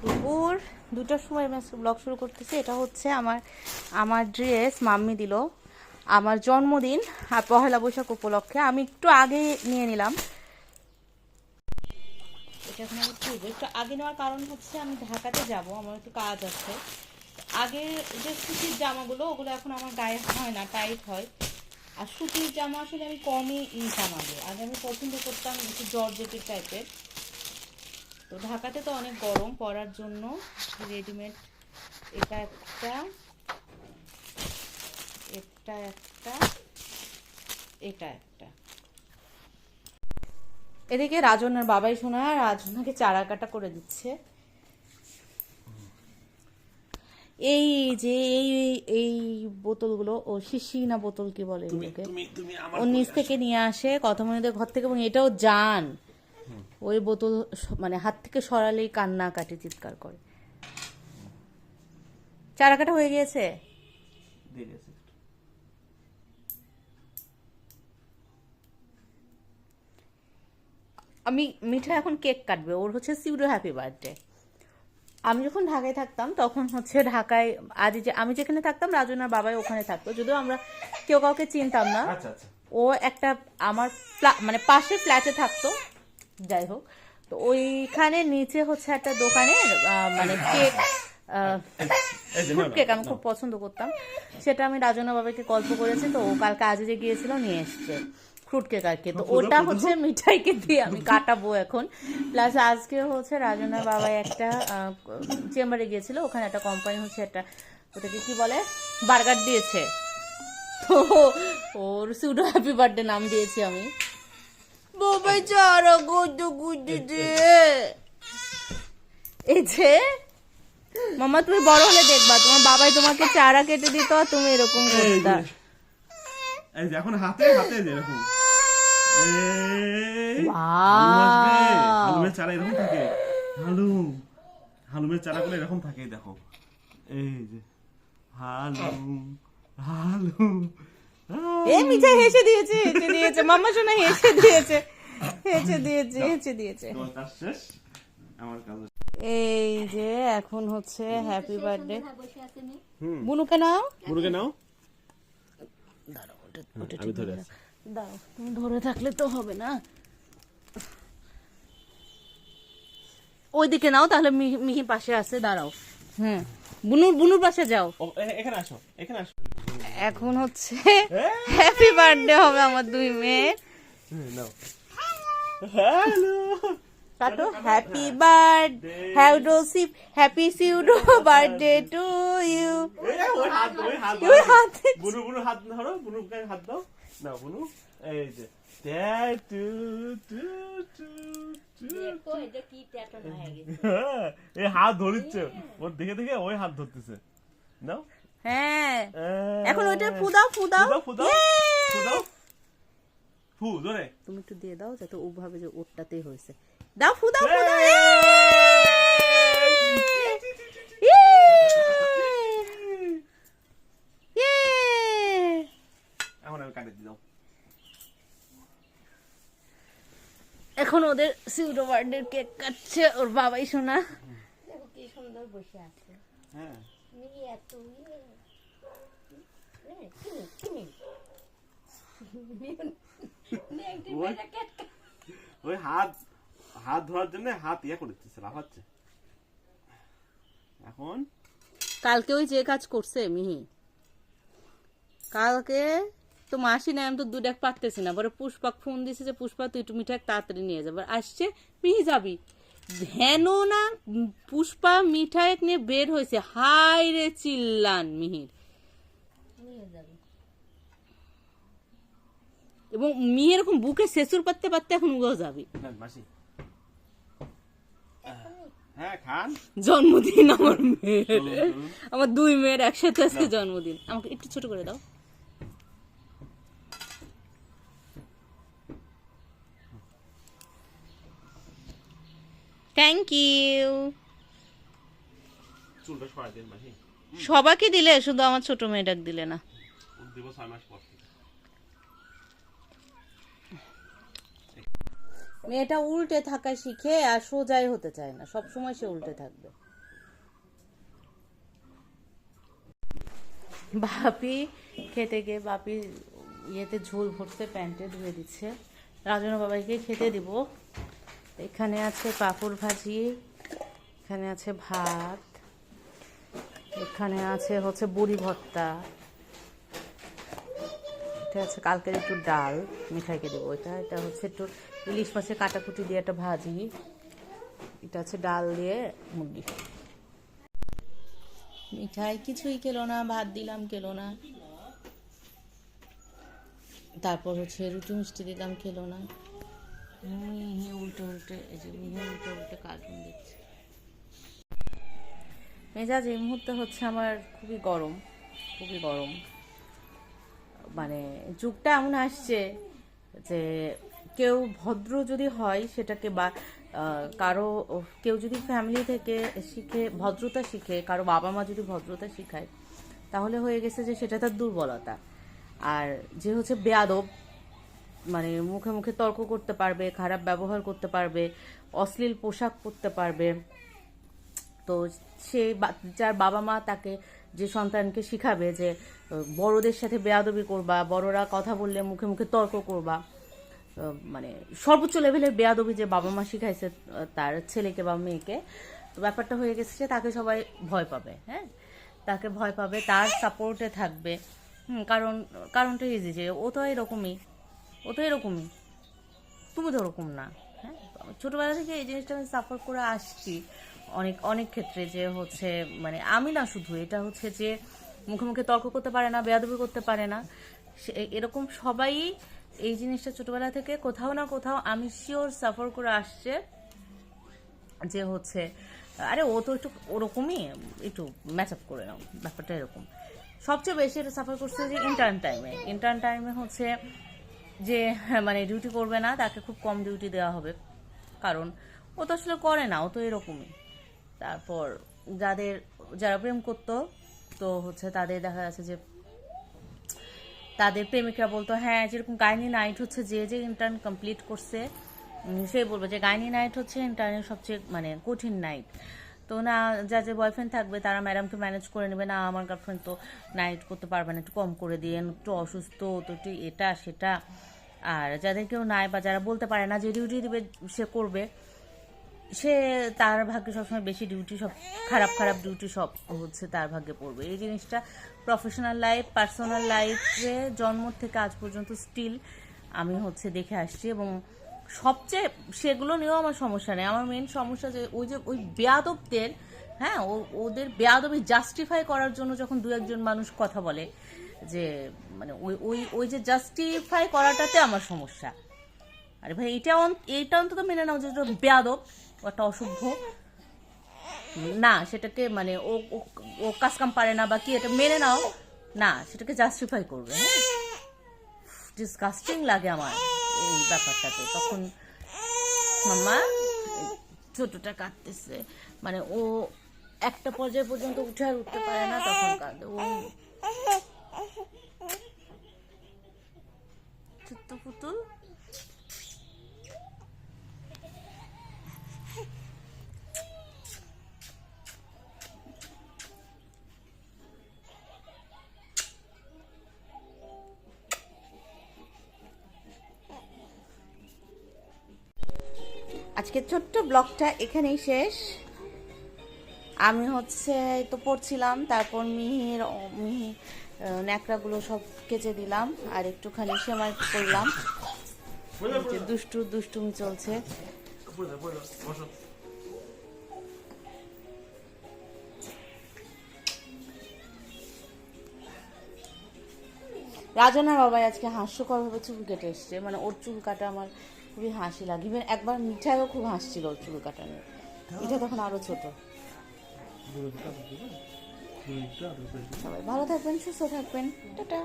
দুপুর 2টার সময় ব্লগ শুরু করতেছি। এটা হচ্ছে আমার ড্রেস মাম্মি দিল আমার জন্মদিন আর পহেলা বৈশাখ উপলক্ষে। আমি একটু আগে নিয়ে নিলাম, এটা এখন আমি তুলবো। একটু আগে নেওয়ার কারণ হচ্ছে আমি ঢাকাতে যাব, আমার একটু কাজ আছে। আগের যে সুতির জামাগুলো ওগুলো এখন আমার গায়ে হয় না, টাইট হয়। আর সুতির জামা আসলে আমি কমই নিতাম আগে। আগে আমি পছন্দ করতাম একটু জর্জেটের টাইপের। তো ঢাকাতে তো অনেক গরম, পরার জন্য রেডিমেড এটা একটা, এটা একটা, এটা একটা। এদিকে রাজনার বাবাই শোনা রাজনাকে চারা কাটা করে দিচ্ছে। এই যে এই বোতলগুলো, ও শিশি না বোতল কি বলে এগুলোকে, ও নিচ থেকে নিয়ে আসে কথমনিদের ঘর থেকে, এবং এটাও জান ওই বোতল মানে হাত থেকে সরালেই কান্না কাটি চিৎকার করে। চারা কাটা হয়ে গিয়েছে। আমি মিঠা এখন কেক কাটবে, ওর হচ্ছে সিউডো হ্যাপি বার্থডে। আমি যখন ঢাকায় থাকতাম তখন হচ্ছে ঢাকায় আমি যেখানে থাকতাম রাজনার বাবাই ওখানে থাকতো, যদিও আমরা কেউ কাউকে চিনতাম না। ও একটা আমার মানে পাশে ফ্ল্যাটে থাকতো, যাই হোক। তো ওইখানে নিচে হচ্ছে একটা দোকানের মানে কেক, ফ্রুট কেক আমি খুব পছন্দ করতাম। সেটা আমি রাজনা বাবাকে গল্প করেছি, তো ও কালকে আজিজে গিয়েছিল নিয়ে এসছে ফ্রুট কেক আর কি। তো ওটা হচ্ছে মিঠাইকে দিয়ে আমি কাটাবো এখন। প্লাস আজকে হচ্ছে রাজনার বাবা একটা চেম্বারে গিয়েছিল, ওখানে একটা কোম্পানি হচ্ছে একটা, ওটাকে কি বলে, বার্গার দিয়েছে। তো ওর সুডো হ্যাপি বার্থডে নাম দিয়েছি আমি। বাবাই চারা গুড গুড দে। এই যে মামা, তুমি বড় হলে দেখবা তোমার বাবাই তোমাকে চারা কেটে দিত আর তুমি এরকম করতা। এই যে এখন হাতে হাতে এরকম হালুমের চারা এরকম থাকে। হালুমের চারাগুলো এরকম থাকে, দেখো। এই যে হালুম হালুম। এই মিঠাই হেসে দিয়েছে, হেসে দিয়েছে মাম্মা শোনা, হেসে দিয়েছে, হেসে দিয়েছে, হেসে দিয়েছে। তোমার কাজ শেষ, আমার কাজ। এই যে এখন হচ্ছে হ্যাপি বার্থডে। বুনুকে নাও, বুনুকে নাও, দাঁড়াও ওটা আমি ধরে আছি। দাও, তুমি ধরে থাকলে তো হবে না। ওইদিকে নাও, তাহলে মিহি পাশে আছে, দাঁড়াও। হুম, বুনুর পাশে যাও। এখানে আসো, এখানে আসো। এখন হচ্ছে হ্যাপি বার্থডে হবে আমার দুই মেয়ের। নাও। হ্যালো, কাটো। Happy birthday, happy pseudo birthday to you. ওই হাত ওই হাত বুনু হাত ধরো, বুনু গায়ে হাত দাও। নাও বুনু, এই যে এই হাত ধরিচ্ছে, ওর দেখে দেখে ওই হাত ধরতেছে। নাও। হ্যাঁ, এখন ওইটা ফুদাও ফুদাও ফুদাও ফুদাও, ফু ধরে। তুমি একটু দিয়ে দাও যাতে ও ভাবে যে ওরটাতেই হয়েছে। দাও ফুদাও ফুদাও। এখন আমি কাটে দিও। এখন ওদের সিউডো বার্থডে কেক কাটছে ওর বাবাই শোনা। দেখো কি সুন্দর বসে আছে। হ্যাঁ, মিহি এত ওই হাত হাত ধরার জন্য হাত ইয়া করতেছে, লাফাচ্ছে। এখন কালকে ওই যে কাজ করছে মিহি, কালকে তো মাসি নাই, আমি তো দুধ এক পারতেছি না। পরে পুষ্পাক ফোন দিছে যে পুষ্পা তুই একটু মিঠাই তাড়াতাড়ি নিয়ে যাবে। আসছে মিহি যাবি, হেন না পুষ্পা মিঠাই নিয়ে বের হয়েছে, হাই রে চিল্লান মিহির। এবং মিহি এরকম বুকে শেষুর পাততে পাততে এখন উগেও যাবি। মাসি, হ্যাঁ খান। জন্মদিন আমার মেয়ের, আমার দুই মেয়ের একসাথে আজকে জন্মদিন। আমাকে একটু ছোট করে দাও। Thank you. চুলটা সরাই দেন মাসি। সবাইকে দিলে, শুধু আমার ছোট মেয়েটাকে দিলে না। দিব 6 মাস পর। মেয়েটা উল্টে থাকা শিখে আর সোজাই হতে চায় না, সব সময় সে উল্টে থাকবে। বাপি খেতে গিয়ে বাপি ইয়েতে ঝোল ভরতে প্যান্টে ধুয়ে দিচ্ছে। রাজনা বাবাইকে খেতে দিব। এখানে আছে পাঁপড় ভাজি, এখানে আছে ভাত, এখানে আছে হচ্ছে বড়ি ভর্তা, এটা আছে কালকের একটু ডাল মিঠাইকে দেবো। এটা হচ্ছে একটু ইলিশ মাছের কাটাকুটি দিয়ে একটা ভাজি, এটা আছে ডাল দিয়ে মুরগি। মিঠাই কিছুই খেলো না, ভাত দিলাম খেলো না, তারপর হচ্ছে রুটি মিষ্টি দিলাম খেলো না। মিহি উল্টে উল্টে এই যে মিহি উল্টে উল্টে কার্টুন দেখছে। মেজাজ এই মুহূর্তে হচ্ছে আমার খুবই গরম, খুবই গরম। মানে যুগটা এমন আসছে যে কেউ ভদ্র যদি হয় সেটাকে বা কারো কেউ যদি ফ্যামিলি থেকে শিখে ভদ্রতা শিখে, কারো বাবা মা যদি ভদ্রতা শিখায়, তাহলে হয়ে গেছে যে সেটা তার দুর্বলতা। আর যে হচ্ছে বেয়াদব, মানে মুখে মুখে তর্ক করতে পারবে, খারাপ ব্যবহার করতে পারবে, অশ্লীল পোশাক পরতে পারবে, তো সে যার বাবা মা তাকে যে সন্তানকে শিখাবে যে বড়দের সাথে বেয়াদবি করবা, বড়রা কথা বললে মুখে মুখে তর্ক করবা, মানে সর্বোচ্চ লেভেলের বেয়াদবি যে বাবা মা শিখাইছে তার ছেলেকে বা মেয়েকে, তো ব্যাপারটা হয়ে গেছে যে তাকে সবাই ভয় পাবে। হ্যাঁ, তাকে ভয় পাবে, তার সাপোর্টে থাকবে। কারণটা ইজি যে ও তো এরকমই, ও তো এরকমই, তুমি তো ওরকম না। হ্যাঁ, ছোটবেলা থেকে এই জিনিসটা আমি সাফার করে আসছি অনেক অনেক ক্ষেত্রে, যে হচ্ছে মানে আমি না শুধু, এটা হচ্ছে যে মুখে মুখে তর্ক করতে পারে না, বেয়াদবি করতে পারে না, এরকম সবাই এই জিনিসটা ছোটবেলা থেকে কোথাও না কোথাও আমি শিওর সাফার করে আসছে। যে হচ্ছে আরে ও তো একটু ওরকমই, একটু ম্যাচ আপ করে নাও, ব্যাপারটা এরকম। সবচেয়ে বেশি এটা সাফার করছে যে ইন্টার্ন টাইমে হচ্ছে যে মানে ডিউটি করবে না, তাকে খুব কম ডিউটি দেওয়া হবে, কারণ ও তো আসলে করে না, ও তো এরকমই। তারপর যারা প্রেম করতো, তো হচ্ছে তাদের দেখা যাচ্ছে যে তাদের প্রেমিকরা বলতো, হ্যাঁ যেরকম গাইনি নাইট হচ্ছে যে ইন্টার্ন কমপ্লিট করছে সে বলবে যে গাইনি নাইট হচ্ছে ইন্টার্নের সবচেয়ে মানে কঠিন নাইট। তো না, যে বয়ফ্রেন্ড থাকবে তারা ম্যাডামকে ম্যানেজ করে নেবে, না আমার গার্লফ্রেন্ড তো নাইট করতে পারবে না, একটু কম করে দিয়ে, একটু অসুস্থ তো একটু এটা সেটা। আর যাদের কেউ নাই বা যারা বলতে পারে না যে ডিউটি দিবে সে করবে, সে তার ভাগ্যে সবসময় বেশি ডিউটি, সব খারাপ খারাপ ডিউটি সব হচ্ছে তার ভাগ্যে পড়বে। এই জিনিসটা প্রফেশনাল লাইফ, পার্সোনাল লাইফে জন্ম থেকে আজ পর্যন্ত স্টিল আমি হচ্ছে দেখে আসছি। এবং সবচেয়ে সেগুলো নিয়েও আমার সমস্যা নেই, আমার মেন সমস্যা যে ওই বেয়াদবদের, হ্যাঁ ওদের বেয়াদবি জাস্টিফাই করার জন্য যখন দু একজন মানুষ কথা বলে, যে মানে ওই যে জাস্টিফাই করাটাতে আমার সমস্যা। আরে ভাই এইটা অন্তত মেনে নাও যে বেয়াদব, একটা অসভ্য না, সেটাকে মানে ও কাজ কাম পারে না বা কি, এটা মেনে নাও না, সেটাকে জাস্টিফাই করবে। হ্যাঁ, ডিসগাস্টিং লাগে আমার এই ব্যাপারটাতে। তখন মামা ছোটটা কাঁদতেছে, মানে ও একটা পর্যায় পর্যন্ত উঠে আর উঠতে পারে না, তখন কাঁদে ও ছোট্ট পুতুল। আজকে ছোট্ট ব্লগটা এখানেই শেষ। আমি হচ্ছে তো পড়ছিলাম, তারপর মিহি ন্যাকড়াগুলো সব কেচে দিলাম, আর একটুখানি সেমাই করলাম, দুষ্টুমি চলছে। রাজনা বাবাই আজকে হাস্যকরভাবে চুল কেটে এসছে, মানে ওর চুল কাটা আমার খুবই হাসি লাগে। ইভেন একবার মিঠাইও খুব হাসছিল ওর চুল কাটা নিয়ে, মিঠা তখন আরো ছোট। সবাই ভালো থাকবেন, সুস্থ থাকবেন, টাটা।